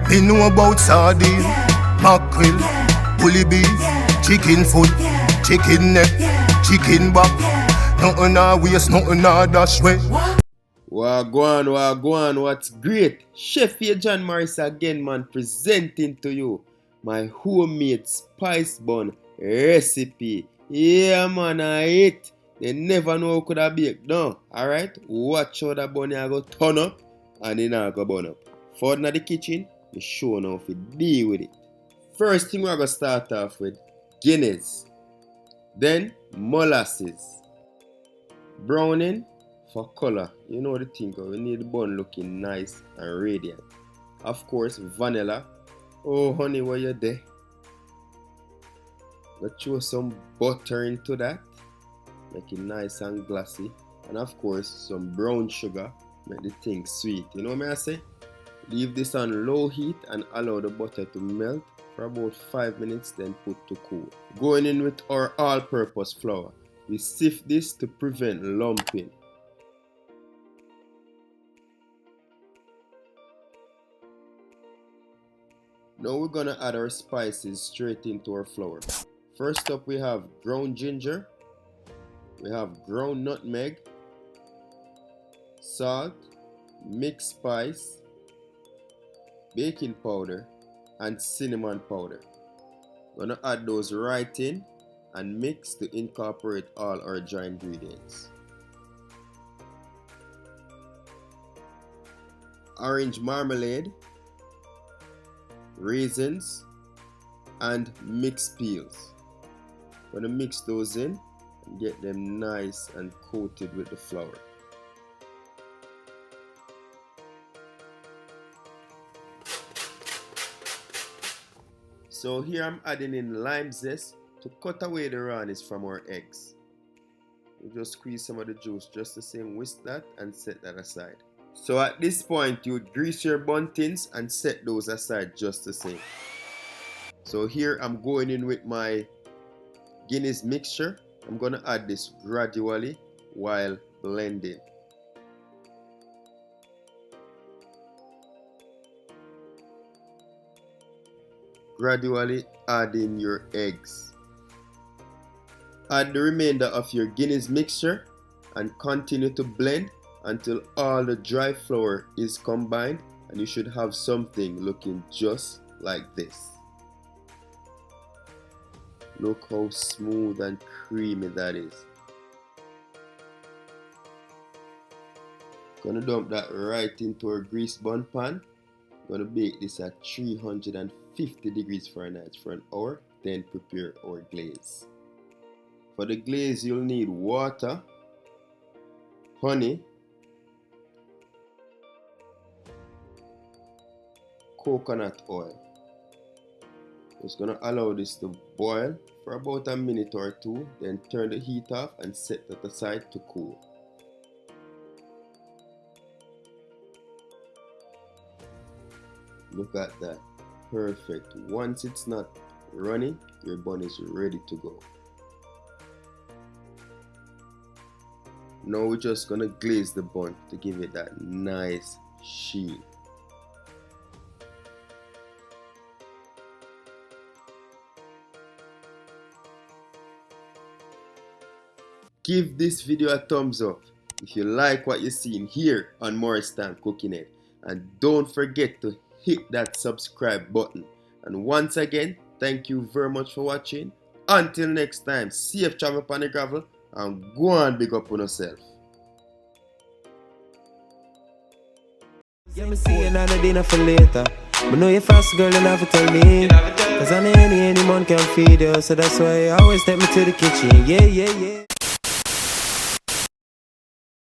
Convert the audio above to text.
Me know about sardine, mackerel, bully beef, chicken foot, chicken neck, chicken back. Nothing I waste, nothing I dash way. Wagwan, what's great? Chef John Morris again, man, presenting to you my homemade spice bun recipe. Yeah, man, I eat. They never know how could I bake. No, alright? Watch how that bun I go turn up and then I go burn up. Forward in the kitchen, we show now if we deal with it. First thing we're going to start off with Guinness. Then molasses. Browning for color. You know the thing, we need the bun looking nice and radiant. Of course, vanilla. Oh honey, where you there? Let's throw some butter into that. Make it nice and glossy. And of course, some brown sugar. Make the thing sweet. You know what I say? Leave this on low heat and allow the butter to melt for about 5 minutes, then put to cool. Going in with our all-purpose flour. We sift this to prevent lumping. Now we're gonna add our spices straight into our flour. First up, we have ground ginger, we have ground nutmeg, salt, mixed spice, baking powder, and cinnamon powder. We're gonna add those right in and mix to incorporate all our dry ingredients. Orange marmalade, raisins, and mixed peels. I'm gonna mix those in and get them nice and coated with the flour. So here I'm adding in lime zest to cut away the rawness from our eggs. We just squeeze some of the juice just the same, whisk that and set that aside. So at this point, you would grease your bun tins and set those aside just the same. So here I'm going in with my Guinness mixture. I'm gonna add this gradually while blending. Gradually add in your eggs. Add the remainder of your Guinness mixture and continue to blend until all the dry flour is combined, and you should have something looking just like this. Look how smooth and creamy that is. Gonna dump that right into our greased bun pan. Gonna bake this at 350 degrees Fahrenheit for an hour, then prepare our glaze. For the glaze, you'll need water, honey, coconut oil. Just gonna allow this to boil for about a minute or two, then turn the heat off and set that aside to cool. Look at that, perfect. Once it's not running, your bun is ready to go. Now we're just gonna glaze the bun to give it that nice sheen. Give this video a thumbs up if you like what you're seeing here on Morris Time Cooking It. And don't forget to hit that subscribe button. And once again, thank you very much for watching. Until next time, safe travel upon the gravel and go and big up on yourself. Yeah, me see you another dinner for later. But know you fast, girl, you never tell me. Cause any man can feed you. So that's why you always take me to the kitchen. Yeah.